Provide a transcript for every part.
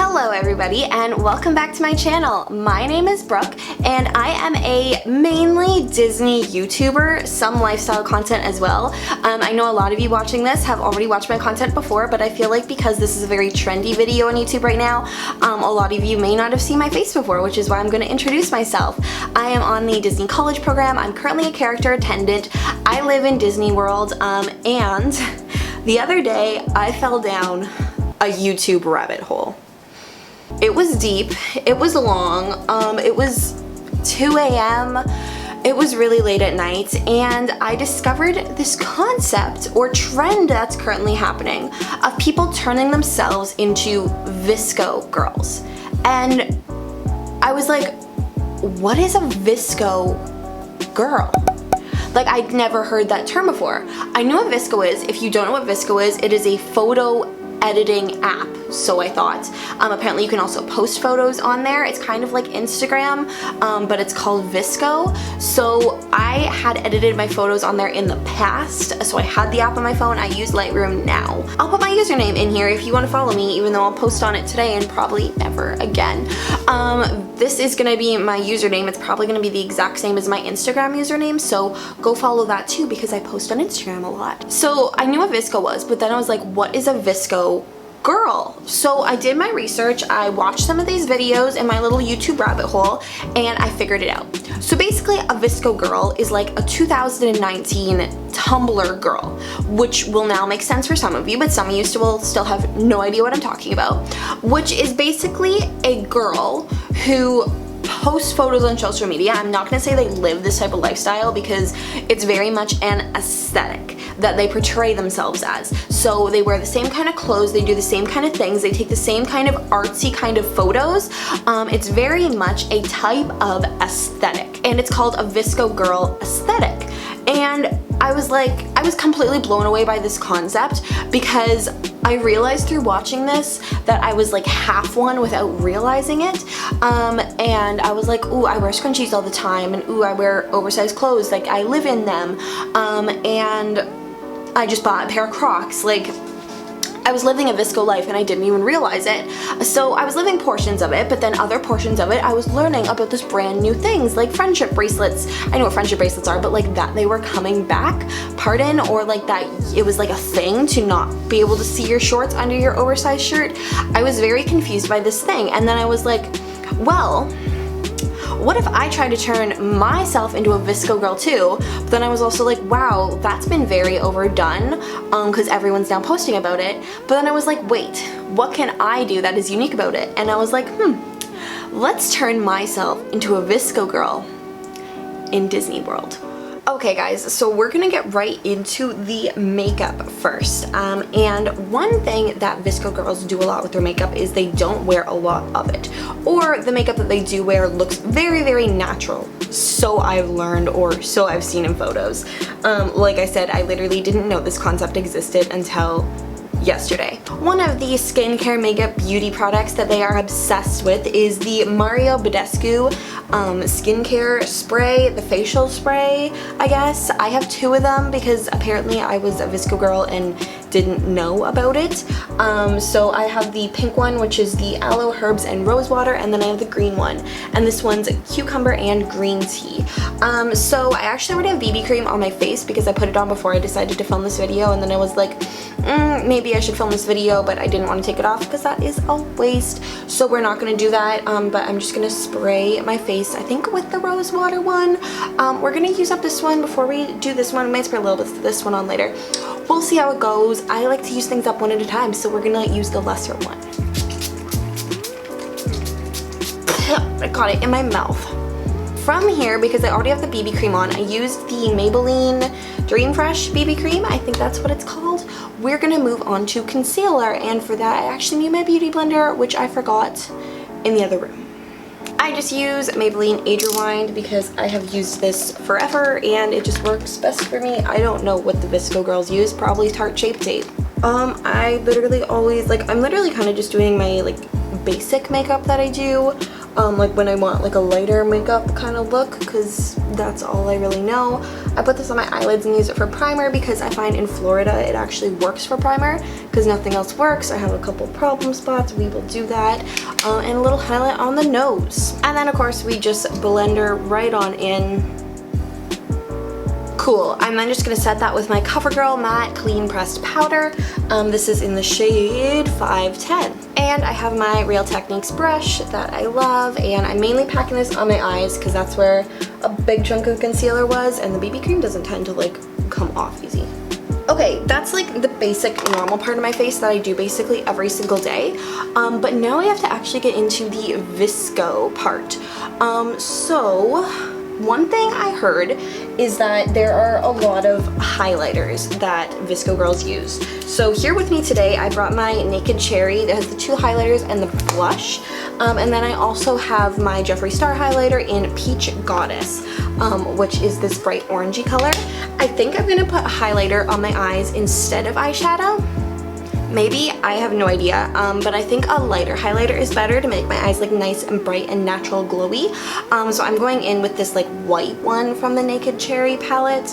Hello everybody and welcome back to my channel. My name is Brooke and I am a mainly Disney YouTuber, some lifestyle content as well. I know a lot of you watching this have already watched my content before, but I feel like because this is a very trendy video on YouTube right now, a lot of you may not have seen my face before, which is why I'm going to introduce myself. I am on the Disney College program. I'm currently a character attendant. I live in Disney World and the other day I fell down a YouTube rabbit hole. It was deep, it was long, it was 2 a.m., it was really late at night, and I discovered this concept or trend that's currently happening of people turning themselves into VSCO girls. And I was like, what is a VSCO girl? Like, I'd never heard that term before. I knew what VSCO is. If you don't know what VSCO is, it is a photo editing app, so I thought. Apparently you can also post photos on there. It's kind of like Instagram, but it's called VSCO. So I had edited my photos on there in the past, so I had the app on my phone. I use Lightroom now. I'll put my username in here if you want to follow me, even though I'll post on it today and probably never again. This is gonna be my username. It's probably gonna be the exact same as my Instagram username, so go follow that too because I post on Instagram a lot. So I knew what VSCO was, but then I was like, what is a VSCO girl? So I did my research, I watched some of these videos in my little YouTube rabbit hole, and I figured it out. So basically a VSCO girl is like a 2019 Tumblr girl, which will now make sense for some of you, but some of you will still have no idea what I'm talking about, which is basically a girl who post photos on social media. I'm not going to say they live this type of lifestyle because it's very much an aesthetic that they portray themselves as. So they wear the same kind of clothes, they do the same kind of things, they take the same kind of artsy kind of photos. It's very much a type of aesthetic, and it's called a VSCO girl aesthetic. And I was completely blown away by this concept because I realized through watching this that I was like half one without realizing it. And I was like, ooh, I wear scrunchies all the time, and ooh, I wear oversized clothes, like I live in them. And I just bought a pair of Crocs. Like, I was living a VSCO life and I didn't even realize it. So I was living portions of it, but then other portions of it I was learning about this brand new things like friendship bracelets. I know what friendship bracelets are, but like that they were coming back, pardon, or like that it was like a thing to not be able to see your shorts under your oversized shirt. I was very confused by this thing, and then I was like, well, what if I tried to turn myself into a VSCO girl too? But then I was also like, wow, that's been very overdone because everyone's now posting about it. But then I was like, wait, what can I do that is unique about it? And I was like, let's turn myself into a VSCO girl in Disney World. Okay guys, so we're gonna get right into the makeup first. And one thing that VSCO girls do a lot with their makeup is they don't wear a lot of it. Or the makeup that they do wear looks very, very natural. So I've learned, or so I've seen in photos. Like I said, I literally didn't know this concept existed until yesterday. One of the skincare makeup beauty products that they are obsessed with is the Mario Badescu skincare spray, the facial spray, I guess. I have two of them because apparently I was a VSCO girl and didn't know about it. So I have the pink one, which is the aloe, herbs, and rose water, and then I have the green one, and this one's cucumber and green tea. So I actually already have BB cream on my face because I put it on before I decided to film this video, and then I was like, maybe I should film this video, but I didn't want to take it off because that is a waste. So we're not going to do that, but I'm just going to spray my face, I think with the rose water one. We're going to use up this one before we do this one. I might spray a little bit of this one on later. We'll see how it goes. I like to use things up one at a time, so we're going to use the lesser one. I got it in my mouth. From here, because I already have the BB cream on, I used the Maybelline Dream Fresh BB cream. I think that's what it's called. We're gonna move on to concealer, and for that I actually need my beauty blender, which I forgot in the other room. I just use Maybelline Age Rewind because I have used this forever and it just works best for me. I don't know what the VSCO girls use, probably Tarte Shape Tape. I literally always, like, I'm literally kind of just doing my, like, basic makeup that I do, like when I want like a lighter makeup kind of look, because that's all I really know. I put this on my eyelids and use it for primer because I find in Florida it actually works for primer because nothing else works. I have a couple problem spots, we will do that, and a little highlight on the nose. And then of course we just blender right on in. Cool. I'm then just going to set that with my CoverGirl Matte Clean Pressed Powder. This is in the shade 510. And I have my Real Techniques brush that I love, and I'm mainly packing this on my eyes because that's where a big chunk of concealer was, and the BB cream doesn't tend to like come off easy. Okay, that's like the basic normal part of my face that I do basically every single day. But now I have to actually get into the VSCO part. So one thing I heard is that there are a lot of highlighters that VSCO girls use. So here with me today, I brought my Naked Cherry that has the 2 highlighters and the blush. And then I also have my Jeffree Star highlighter in Peach Goddess, which is this bright orangey color. I think I'm gonna put a highlighter on my eyes instead of eyeshadow. Maybe, I have no idea, but I think a lighter highlighter is better to make my eyes like nice and bright and natural glowy. So I'm going in with this like white one from the Naked Cherry palette,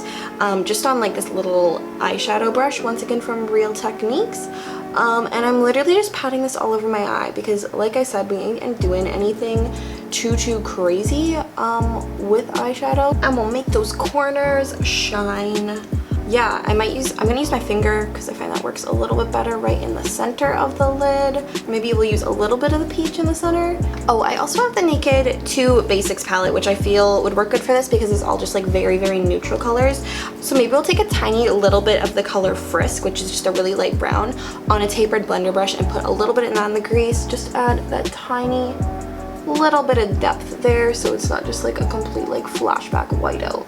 just on like this little eyeshadow brush, once again from Real Techniques. And I'm literally just patting this all over my eye because, like I said, we ain't doing anything too crazy with eyeshadow. And we'll make those corners shine. Yeah, I'm gonna use my finger because I find that works a little bit better right in the center of the lid. Maybe we'll use a little bit of the peach in the center. Oh, I also have the Naked 2 Basics palette, which I feel would work good for this because it's all just like very neutral colors. So maybe we'll take a tiny little bit of the color Frisk, which is just a really light brown, on a tapered blender brush and put a little bit of that in the crease. Just add that tiny little bit of depth there so it's not just like a complete like flashback whiteout.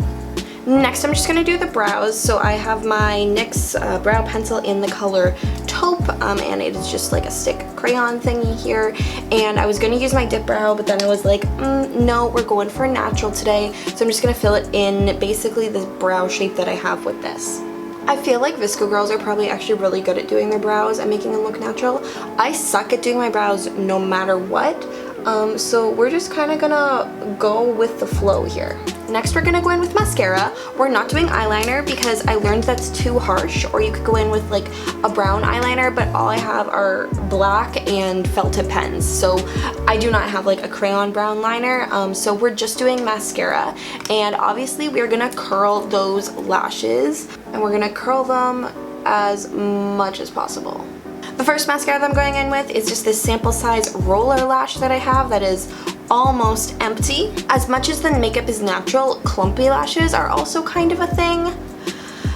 Next, I'm just going to do the brows. So I have my NYX brow pencil in the color Taupe, and it is just like a stick crayon thingy here. And I was going to use my dip brow, but then I was like, no, we're going for natural today. So I'm just going to fill it in basically this brow shape that I have with this. I feel like VSCO girls are probably actually really good at doing their brows and making them look natural. I suck at doing my brows no matter what. So we're just kind of gonna go with the flow here. Next, we're gonna go in with mascara. We're not doing eyeliner because I learned that's too harsh, or you could go in with like a brown eyeliner, but all I have are black and felt tip pens. So I do not have like a crayon brown liner. So we're just doing mascara. And obviously we're gonna curl those lashes, and we're gonna curl them as much as possible. The first mascara that I'm going in with is just this sample size roller lash that I have that is almost empty. As much as the makeup is natural, clumpy lashes are also kind of a thing.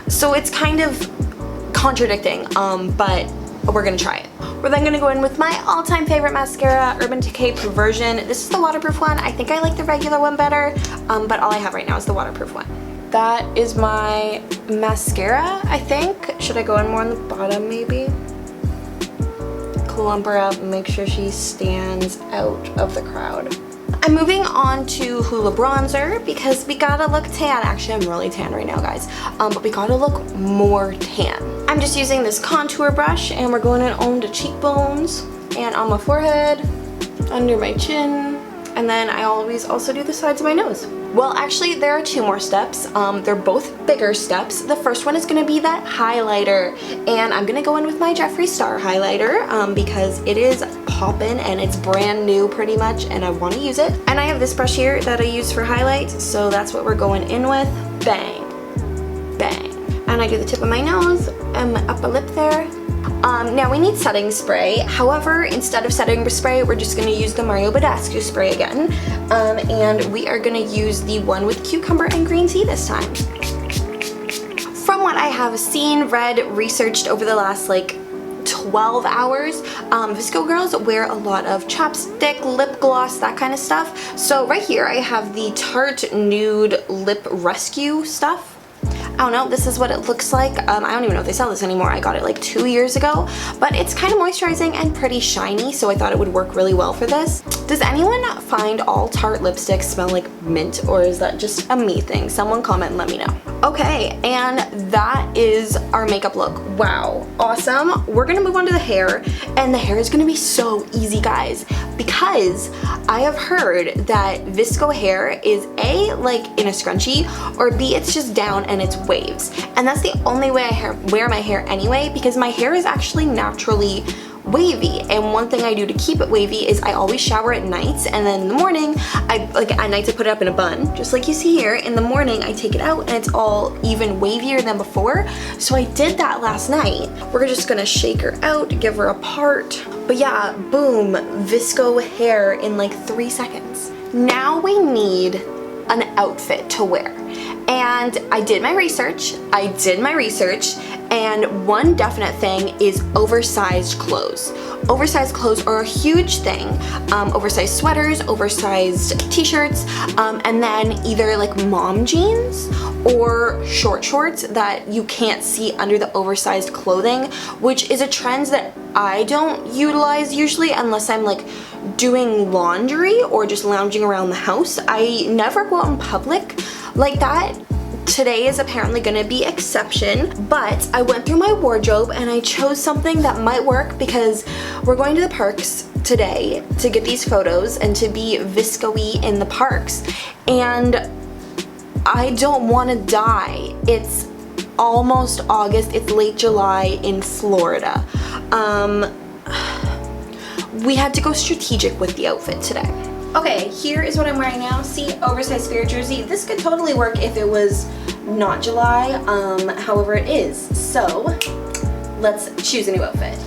So it's kind of contradicting, but we're gonna try it. We're then gonna go in with my all-time favorite mascara, Urban Decay Perversion. This is the waterproof one. I think I like the regular one better, but all I have right now is the waterproof one. That is my mascara, I think. Should I go in more on the bottom maybe? Clump her up and make sure she stands out of the crowd. I'm moving on to Hoola Bronzer because we gotta look tan. Actually, I'm really tan right now, guys, but we gotta look more tan. I'm just using this contour brush, and we're going in on the cheekbones and on my forehead, under my chin, and then I always also do the sides of my nose. Well, actually, there are 2 more steps. They're both bigger steps. The first one is going to be that highlighter, and I'm going to go in with my Jeffree Star highlighter because it is poppin' and it's brand new pretty much, and I want to use it. And I have this brush here that I use for highlights, so that's what we're going in with. Bang, bang. And I do the tip of my nose and my upper lip there. Now we need setting spray. However, instead of setting spray, we're just going to use the Mario Badescu spray again. And we are going to use the one with cucumber and green tea this time. From what I have seen, read, researched over the last like 12 hours, VSCO girls wear a lot of chapstick, lip gloss, that kind of stuff. So right here I have the Tarte Nude Lip Rescue stuff. I don't know, this is what it looks like. I don't even know if they sell this anymore. I got it like 2 years ago, but it's kind of moisturizing and pretty shiny, so I thought it would work really well for this. Does anyone find all Tarte lipsticks smell like mint, or is that just a me thing? Someone comment and let me know. Okay, and that is our makeup look. Wow, awesome. We're gonna move on to the hair, and the hair is gonna be so easy, guys, because I have heard that VSCO hair is A, like in a scrunchie, or B, it's just down and it's waves. And that's the only way I wear my hair anyway, because my hair is actually naturally wavy, and one thing I do to keep it wavy is I always shower at nights, and then in the morning at night I put it up in a bun, just like you see here. In the morning I take it out and it's all even wavier than before, so I did that last night. We're just gonna shake her out, give her a part, but yeah, boom, VSCO hair in like 3 seconds. Now we need an outfit to wear, and I did my research, and one definite thing is oversized clothes. Oversized clothes are a huge thing. Oversized sweaters, oversized t-shirts, and then either like mom jeans or short shorts that you can't see under the oversized clothing, which is a trend that I don't utilize usually unless I'm like doing laundry or just lounging around the house. I never go out in public like that. Today is apparently gonna be exception, but I went through my wardrobe and I chose something that might work because we're going to the parks today to get these photos and to be VSCO-y in the parks, and I don't want to die. It's almost August, it's late July in Florida. We had to go strategic with the outfit today. Okay, here is what I'm wearing now. See, oversized spirit jersey. This could totally work if it was not July, however it is. So, let's choose a new outfit.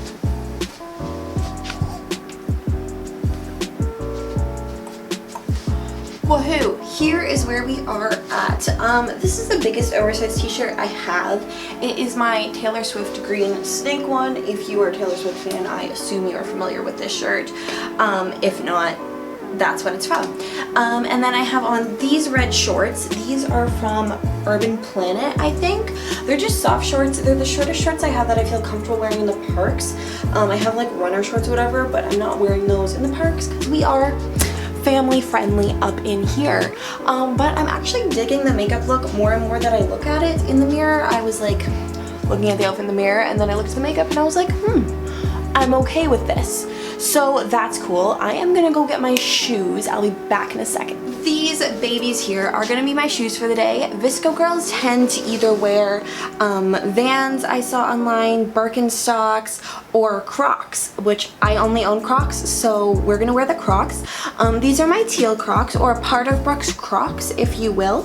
Woohoo! Here is where we are at. This is the biggest oversized t-shirt I have. It is my Taylor Swift green snake one. If you are a Taylor Swift fan, I assume you are familiar with this shirt. If not, that's what it's from. And then I have on these red shorts. These are from Urban Planet, I think. They're just soft shorts. They're the shortest shorts I have that I feel comfortable wearing in the parks. I have like runner shorts or whatever, but I'm not wearing those in the parks because we are family friendly up in here. But I'm actually digging the makeup look more and more that I look at it in the mirror. I was like looking at the outfit in the mirror, and then I looked at the makeup and I was like, I'm okay with this. So that's cool. I am gonna go get my shoes. I'll be back in a second. These babies here are gonna be my shoes for the day. VSCO girls tend to either wear Vans, I saw online, Birkenstocks, or Crocs, which I only own Crocs, so we're gonna wear the Crocs. These are my teal Crocs, or a part of Brooke's Crocs, if you will.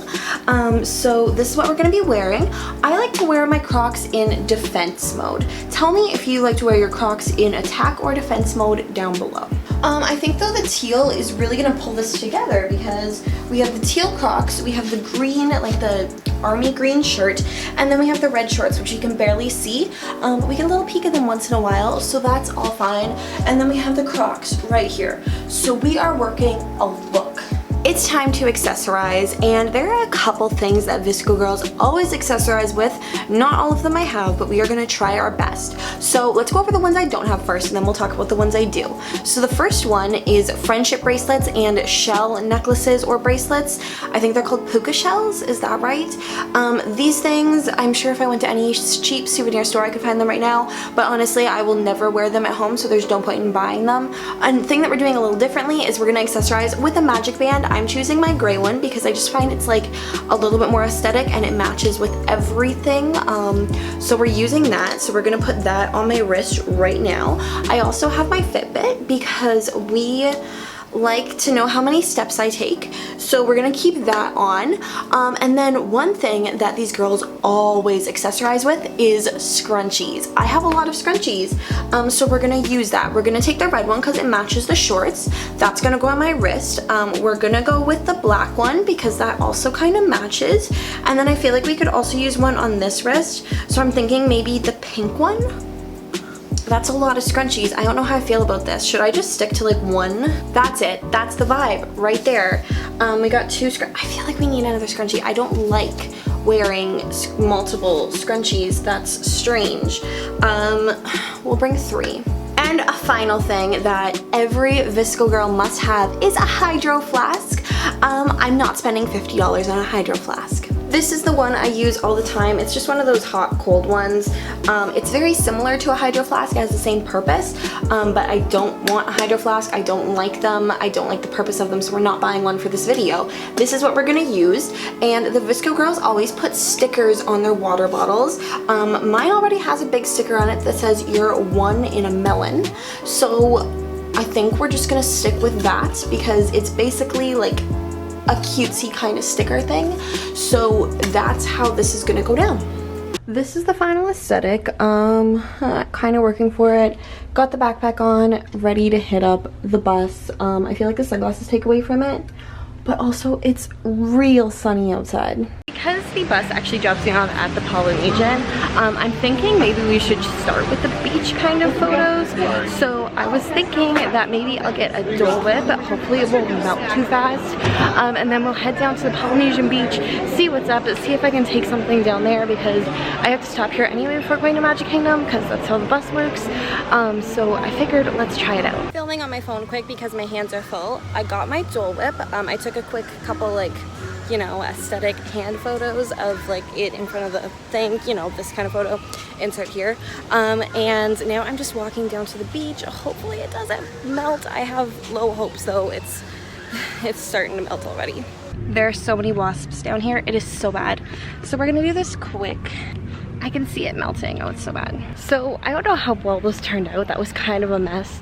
So this is what we're gonna be wearing. I like to wear my Crocs in defense mode. Tell me if you like to wear your Crocs in attack or defense mode down below. I think though the teal is really gonna pull this together because we have the teal Crocs, we have the green, like the army green shirt, and then we have the red shorts, which you can barely see, but we get a little peek of them once in a while, so that's all fine. And then we have the Crocs right here. So we are working a look. It's time to accessorize, and there are a couple things that VSCO girls always accessorize with. Not all of them I have, but we are gonna try our best. So let's go over the ones I don't have first, and then we'll talk about the ones I do. So the first one is friendship bracelets and shell necklaces or bracelets. I think they're called puka shells, is that right? These things, I'm sure if I went to any cheap souvenir store I could find them right now, but honestly I will never wear them at home, so there's no point in buying them. A thing that we're doing a little differently is we're gonna accessorize with a magic band. I'm choosing my gray one because I just find it's like a little bit more aesthetic and it matches with everything. So we're using that. So we're gonna put that on my wrist right now. I also have my Fitbit because we like to know how many steps I take, so we're gonna keep that on. And then one thing that these girls always accessorize with is scrunchies. I have a lot of scrunchies, so we're gonna use that. We're gonna take the red one because it matches the shorts. That's gonna go on my wrist. We're gonna go with the black one because that also kind of matches. And then I feel like we could also use one on this wrist, so I'm thinking maybe the pink one. That's a lot of scrunchies. I don't know how I feel about this. Should I just stick to like one? That's it. That's the vibe right there. We got two I feel like we need another scrunchie. I don't like wearing multiple scrunchies. That's strange. We'll bring 3. And a final thing that every VSCO girl must have is a hydro flask. I'm not spending $50 on a hydro flask. This is the one I use all the time. It's just one of those hot cold ones. It's very similar to a Hydro Flask. It has the same purpose, but I don't want a Hydro Flask. I don't like them. I don't like the purpose of them, so we're not buying one for this video. This is what we're gonna use, and the VSCO girls always put stickers on their water bottles. Mine already has a big sticker on it that says "You're one in a melon," so I think we're just gonna stick with that because it's basically like a cutesy kind of sticker thing. So that's how this is gonna go down. This is the final aesthetic. Kind of working for it. Got the backpack on, ready to hit up the bus. I feel like the sunglasses take away from it, but also it's real sunny outside. Because the bus actually drops me off at the Polynesian, I'm thinking maybe we should just start with the beach kind of photos. So I was thinking that maybe I'll get a Dole Whip, but hopefully it won't melt too fast. And then we'll head down to the Polynesian beach, see what's up, see if I can take something down there because I have to stop here anyway before going to Magic Kingdom because that's how the bus works. So I figured let's try it out. Filming on my phone quick because my hands are full. I got my Dole Whip. I took a quick couple like, you know, aesthetic hand photos of like it in front of the thing, you know, this kind of photo, insert here. And now I'm just walking down to the beach. Hopefully it doesn't melt. I have low hopes though. It's starting to melt already. There are so many wasps down here. It is so bad. So we're gonna do this quick. I can see it melting. Oh, it's so bad. So I don't know how well this turned out. That was kind of a mess.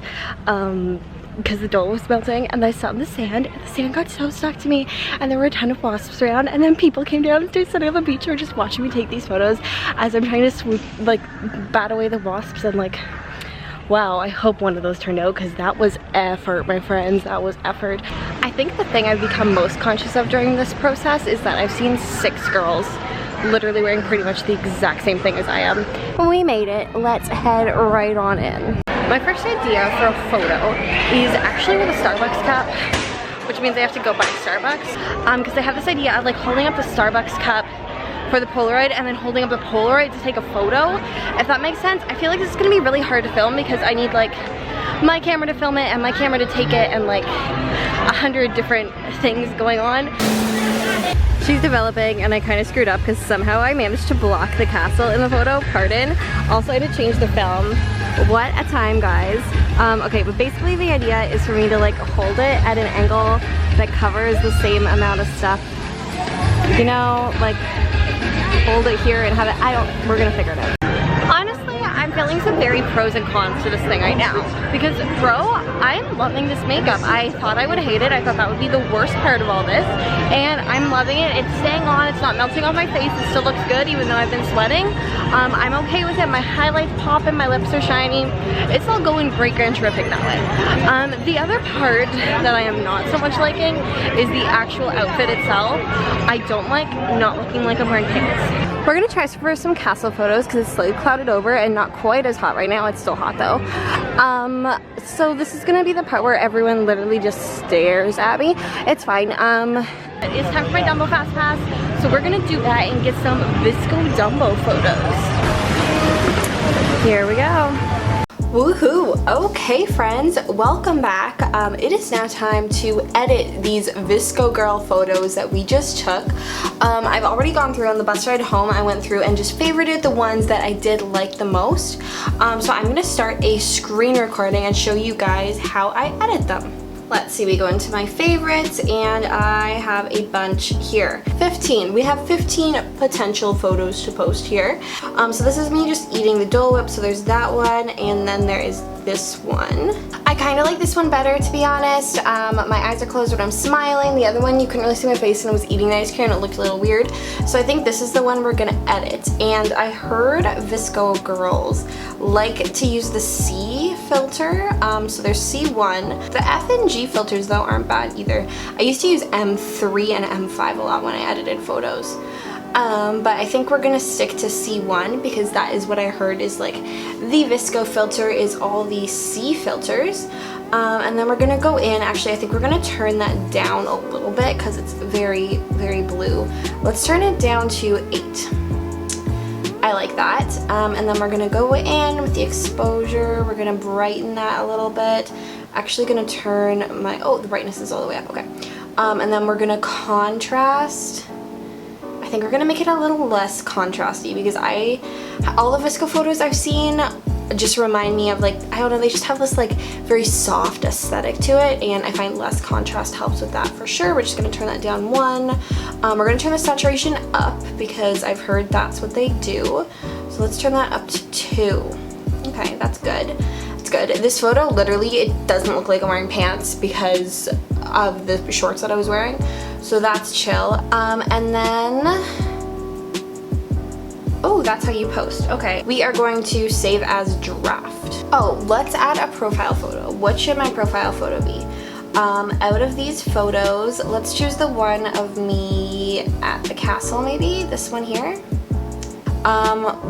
Because the Dole was melting and I sat in the sand and the sand got so stuck to me and there were a ton of wasps around, and then people came down to sitting on the beach and were just watching me take these photos as I'm trying to swoop, like, bat away the wasps. And like, wow, I hope one of those turned out because that was effort, my friends. That was effort. I think the thing I've become most conscious of during this process is that I've seen 6 girls literally wearing pretty much the exact same thing as I am. We made it. Let's head right on in. My first idea for a photo is actually with a Starbucks cup, which means I have to go buy Starbucks. Because I have this idea of like holding up the Starbucks cup for the Polaroid and then holding up the Polaroid to take a photo, if that makes sense. I feel like this is gonna be really hard to film because I need like my camera to film it and my camera to take it and like 100 different things going on. She's developing and I kind of screwed up because somehow I managed to block the castle in the photo, pardon. Also I had to change the film. What a time, guys. Okay, but basically the idea is for me to like hold it at an angle that covers the same amount of stuff. You know, like hold it here and have it, we're gonna figure it out. Honestly, I'm feeling some very pros and cons to this thing right now. Because bro, I'm loving this makeup. I thought I would hate it. I thought that would be the worst part of all this. And I'm loving it. It's staying on. It's not melting off my face. It still looks good even though I've been sweating. I'm okay with it. My highlights pop and my lips are shiny. It's all going great, grand, terrific that way. The other part that I am not so much liking is the actual outfit itself. I don't like not looking like I'm wearing pants. We're gonna try for some castle photos because it's slightly clouded over and not quite as hot right now. It's still hot though. So this is gonna be the part where everyone literally just stares at me. It's fine. It's time for my Dumbo Fast Pass. So we're gonna do that and get some VSCO Dumbo photos. Here we go. Woohoo! Okay friends, welcome back. It is now time to edit these VSCO girl photos that we just took. I've already gone through on the bus ride home. I went through and just favorited the ones that I did like the most. So I'm going to start a screen recording and show you guys how I edit them. Let's see, we go into my favorites and I have a bunch here. 15. We have 15 potential photos to post here. So this is me just eating the Dole Whip, so there's that one, and then there is this one. I kind of like this one better, to be honest. My eyes are closed when I'm smiling. The other one, you couldn't really see my face and I was eating the ice cream and it looked a little weird. So I think this is the one we're gonna edit. And I heard VSCO girls like to use the C filter. So there's C1. The F and G filters though aren't bad either. I used to use M3 and M5 a lot when I edited photos. But I think we're gonna stick to C1 because that is what I heard is like the VSCO filter is all the C filters. And then we're gonna go in, actually I think we're gonna turn that down a little bit because it's very, very blue. Let's turn it down to 8. I like that. And then we're gonna go in with the exposure. We're gonna brighten that a little bit. Actually gonna turn my, oh, the brightness is all the way up, okay. And then we're gonna contrast. I think we're gonna make it a little less contrasty because all the VSCO photos I've seen just remind me of like, I don't know, they just have this like very soft aesthetic to it, and I find less contrast helps with that for sure. We're just gonna turn that down 1. We're gonna turn the saturation up because I've heard that's what they do. So let's turn that up to 2. Okay, that's good. It's good. This photo, literally, it doesn't look like I'm wearing pants because of the shorts that I was wearing. So that's chill. And then, oh, that's how you post. Okay, we are going to save as draft. Oh, let's add a profile photo. What should my profile photo be? Out of these photos, let's choose the one of me at the castle, maybe this one here.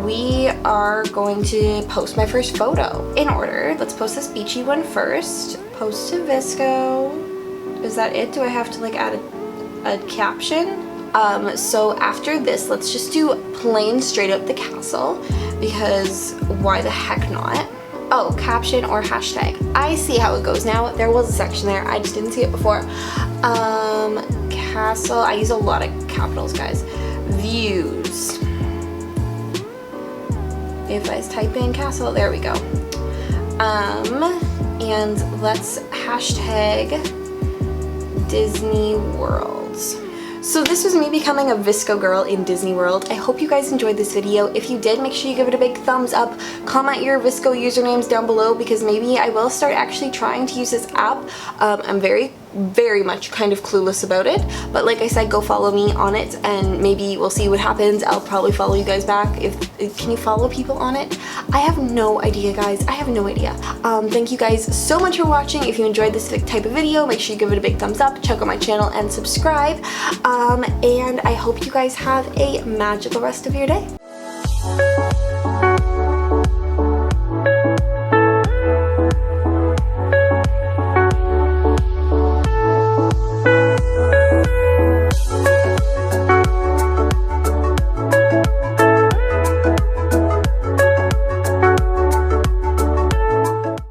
We are going to post my first photo in order. Let's post this beachy one first. Post to VSCO. Is that it? Do I have to like add a caption? So after this, let's just do plain straight up the castle because why the heck not? Oh, caption or hashtag. I see how it goes now. There was a section there. I just didn't see it before. Castle. I use a lot of capitals, guys. Views. If I type in castle, there we go. And let's hashtag Disney Worlds. So this was me becoming a VSCO girl in Disney World. I hope you guys enjoyed this video. If you did, make sure you give it a big thumbs up. Comment your VSCO usernames down below because maybe I will start actually trying to use this app. I'm very much kind of clueless about it, but like I said, go follow me on it and maybe we'll see what happens. I'll probably follow you guys back. Can you follow people on it? I have no idea, guys. I have no idea. Thank you guys so much for watching. If you enjoyed this type of video, make sure you give it a big thumbs up, check out my channel and subscribe. And I hope you guys have a magical rest of your day.